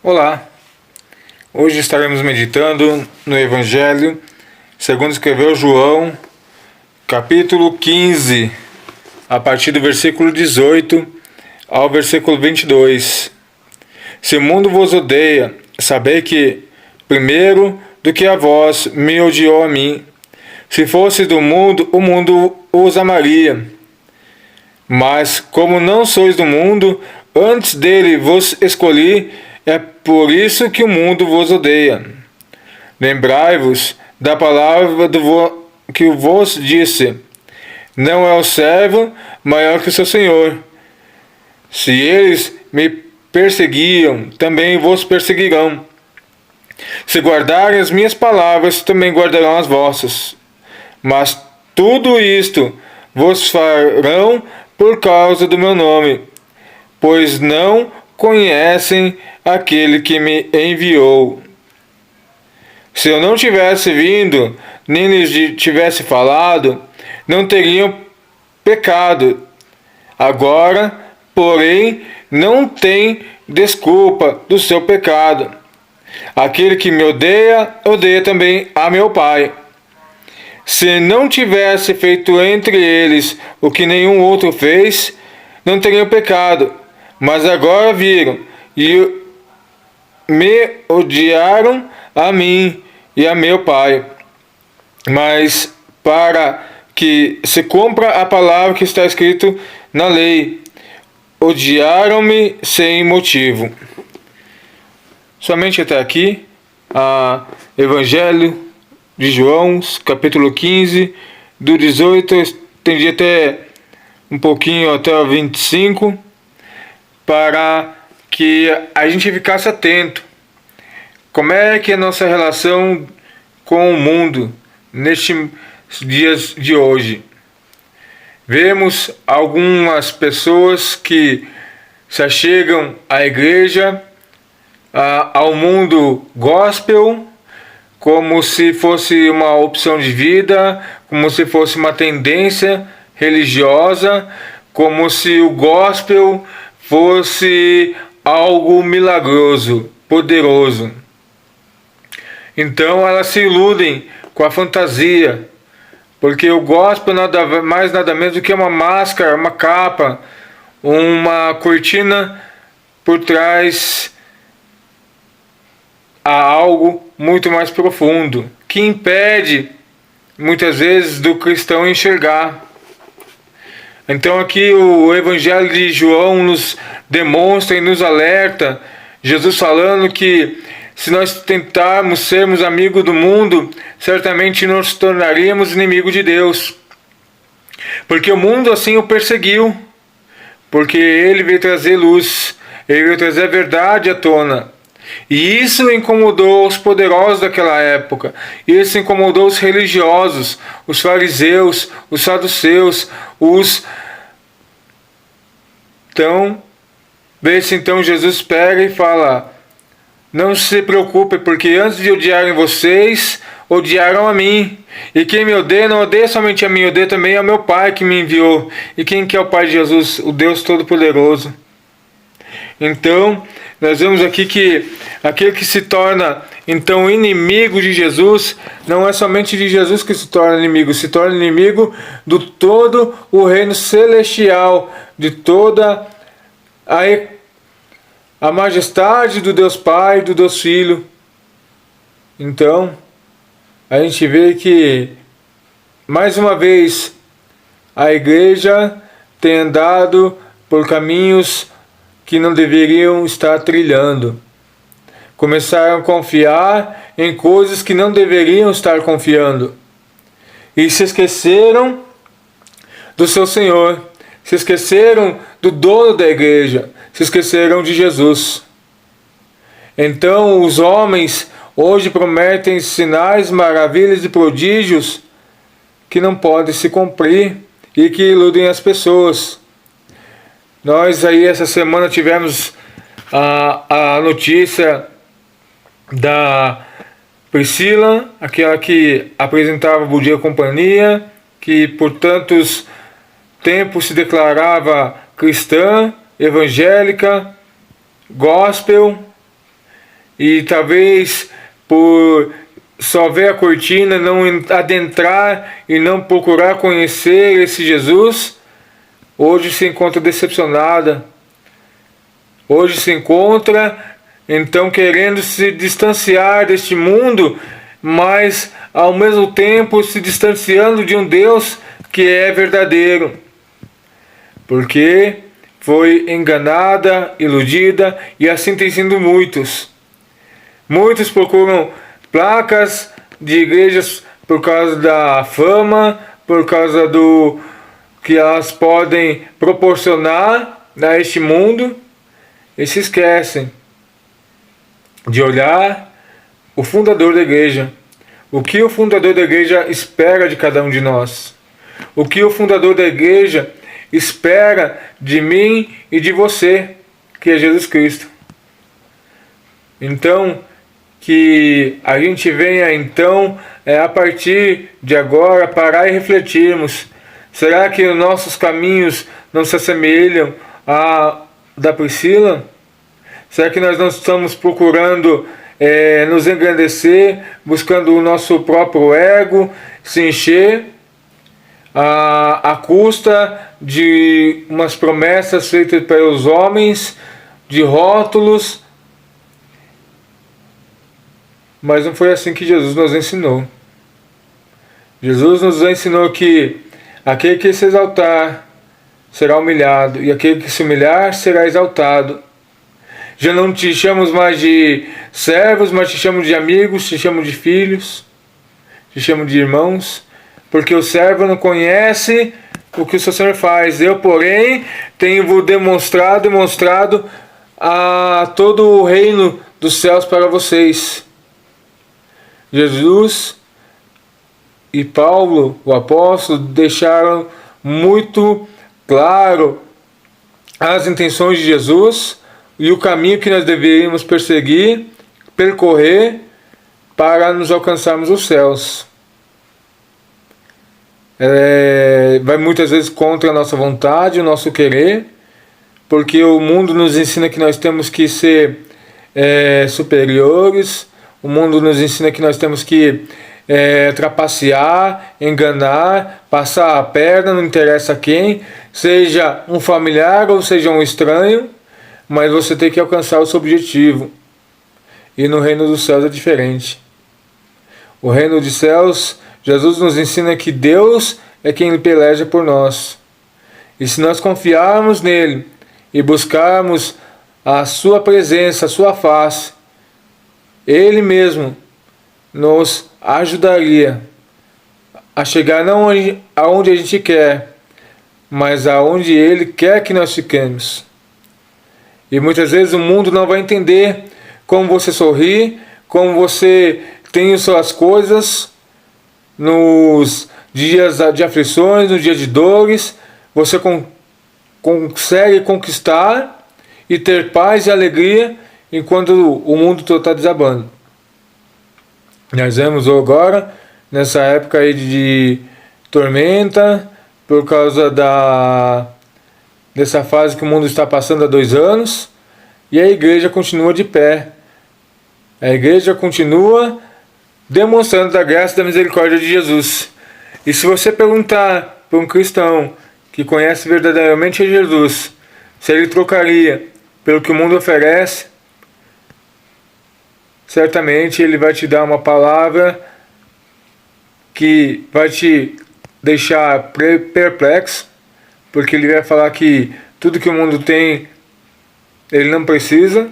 Olá, hoje estaremos meditando no Evangelho segundo escreveu João, capítulo 15, a partir do versículo 18 ao versículo 22. Se o mundo vos odeia, sabei que, primeiro do que a vós, me odiou a mim. Se fosse do mundo, o mundo os amaria. Mas, como não sois do mundo, antes dele vos escolhi, é por isso que o mundo vos odeia. Lembrai-vos da palavra que vos disse: não é o servo maior que o seu senhor. Se eles me perseguiam, também vos perseguirão. Se guardarem as minhas palavras, também guardarão as vossas. Mas tudo isto vos farão por causa do meu nome, pois não conhecem aquele que me enviou. Se eu não tivesse vindo, nem lhes tivesse falado, não teriam pecado. Agora, porém, não tem desculpa do seu pecado. Aquele que me odeia, odeia também a meu Pai. Se não tivesse feito entre eles o que nenhum outro fez, não teriam pecado. Mas agora viram e me odiaram a mim e a meu Pai. Mas para que se cumpra a palavra que está escrito na lei, odiaram-me sem motivo. Somente até aqui, a Evangelho de João, capítulo 15, do 18, eu estendi até um pouquinho até o 25, para que a gente ficasse atento. Como é que é a nossa relação com o mundo nestes dias de hoje? Vemos algumas pessoas que se achegam à igreja, ao mundo gospel, como se fosse uma opção de vida, como se fosse uma tendência religiosa, como se o gospel fosse algo milagroso, poderoso. Então elas se iludem com a fantasia, porque o gospel nada mais nada menos do que uma máscara, uma capa, uma cortina por trás a algo muito mais profundo, que impede muitas vezes do cristão enxergar. Então aqui o Evangelho de João nos demonstra e nos alerta, Jesus falando que se nós tentarmos sermos amigos do mundo, certamente nos tornaríamos inimigos de Deus. Porque o mundo assim o perseguiu, porque ele veio trazer luz, ele veio trazer a verdade à tona. E isso incomodou os poderosos daquela época, isso incomodou os religiosos, os fariseus, os saduceus, Então, vê-se então Jesus pega e fala: não se preocupe, porque antes de odiarem vocês, odiaram a mim. E quem me odeia, não odeia somente a mim, odeia também ao meu Pai que me enviou. E quem que é o Pai de Jesus? O Deus Todo-Poderoso. Então, nós vemos aqui que aquele que se torna então inimigo de Jesus, não é somente de Jesus que se torna inimigo do todo o reino celestial, de toda a majestade do Deus Pai, do Deus Filho. Então, a gente vê que, mais uma vez, a igreja tem andado por caminhos que não deveriam estar trilhando. Começaram a confiar em coisas que não deveriam estar confiando. E se esqueceram do seu Senhor. Se esqueceram do dono da igreja. Se esqueceram de Jesus. Então os homens hoje prometem sinais, maravilhas e prodígios que não podem se cumprir e que iludem as pessoas. Nós aí essa semana tivemos a notícia da Priscila, aquela que apresentava o Bom Dia Companhia, que por tantos tempos se declarava cristã, evangélica, gospel, e talvez por só ver a cortina, não adentrar e não procurar conhecer esse Jesus, hoje se encontra decepcionada. Hoje se encontra, então, querendo se distanciar deste mundo, mas ao mesmo tempo se distanciando de um Deus que é verdadeiro. Porque foi enganada, iludida, e assim tem sido muitos. Muitos procuram placas de igrejas por causa da fama, por causa do que elas podem proporcionar a este mundo, e se esquecem de olhar o fundador da igreja. O que o fundador da igreja espera de cada um de nós? O que o fundador da igreja espera de mim e de você, que é Jesus Cristo? Então, que a gente venha então, a partir de agora, parar e refletirmos. Será que os nossos caminhos não se assemelham a da Priscila? Será que nós não estamos procurando nos engrandecer, buscando o nosso próprio ego, se encher à custa de umas promessas feitas pelos homens, de rótulos? Mas não foi assim que Jesus nos ensinou. Jesus nos ensinou que aquele que se exaltar será humilhado, e aquele que se humilhar será exaltado. Já não te chamamos mais de servos, mas te chamo de amigos, te chamo de filhos, te chamo de irmãos, porque o servo não conhece o que o seu Senhor faz. Eu, porém, tenho demonstrado a todo o reino dos céus para vocês. Jesus e Paulo, o apóstolo, deixaram muito claro as intenções de Jesus e o caminho que nós deveríamos percorrer para nos alcançarmos os céus. Vai muitas vezes contra a nossa vontade, o nosso querer, porque o mundo nos ensina que nós temos que ser superiores, o mundo nos ensina que nós temos que trapacear, enganar, passar a perna, não interessa quem, seja um familiar ou seja um estranho, mas você tem que alcançar o seu objetivo. E no reino dos céus é diferente. O reino dos céus, Jesus nos ensina que Deus é quem peleja por nós. E se nós confiarmos nele e buscarmos a sua presença, a sua face, ele mesmo nos ajudaria a chegar não aonde a gente quer, mas aonde ele quer que nós fiquemos. E muitas vezes o mundo não vai entender como você sorri, como você tem as suas coisas nos dias de aflições, nos dias de dores. Você consegue conquistar e ter paz e alegria enquanto o mundo todo está desabando. Nós vemos agora, nessa época aí de tormenta, por causa dessa fase que o mundo está passando há 2 anos, e a igreja continua de pé. A igreja continua demonstrando a graça e da misericórdia de Jesus. E se você perguntar para um cristão que conhece verdadeiramente a Jesus, se ele trocaria pelo que o mundo oferece, certamente ele vai te dar uma palavra que vai te deixar perplexo, porque ele vai falar que tudo que o mundo tem, ele não precisa,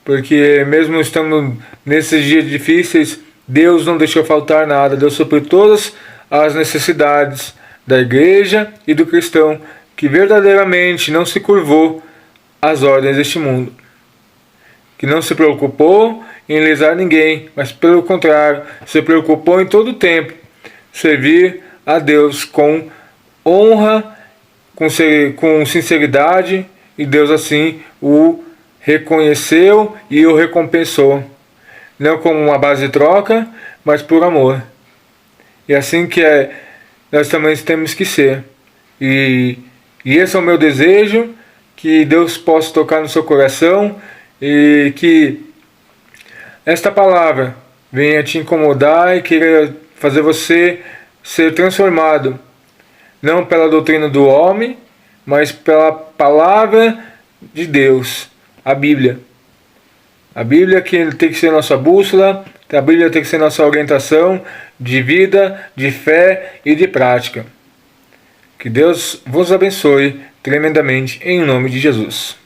porque mesmo estando nesses dias difíceis, Deus não deixou faltar nada, Deus supriu todas as necessidades da igreja e do cristão, que verdadeiramente não se curvou às ordens deste mundo, que não se preocupou em lesar ninguém, mas pelo contrário, se preocupou em todo o tempo servir a Deus com honra, com sinceridade, e Deus assim o reconheceu e o recompensou, não como uma base de troca, mas por amor. E assim que nós também temos que ser. E esse é o meu desejo, que Deus possa tocar no seu coração e que esta palavra venha te incomodar e queira fazer você ser transformado, não pela doutrina do homem, mas pela palavra de Deus, a Bíblia. A Bíblia que tem que ser nossa bússola, a Bíblia tem que ser nossa orientação de vida, de fé e de prática. Que Deus vos abençoe tremendamente em nome de Jesus.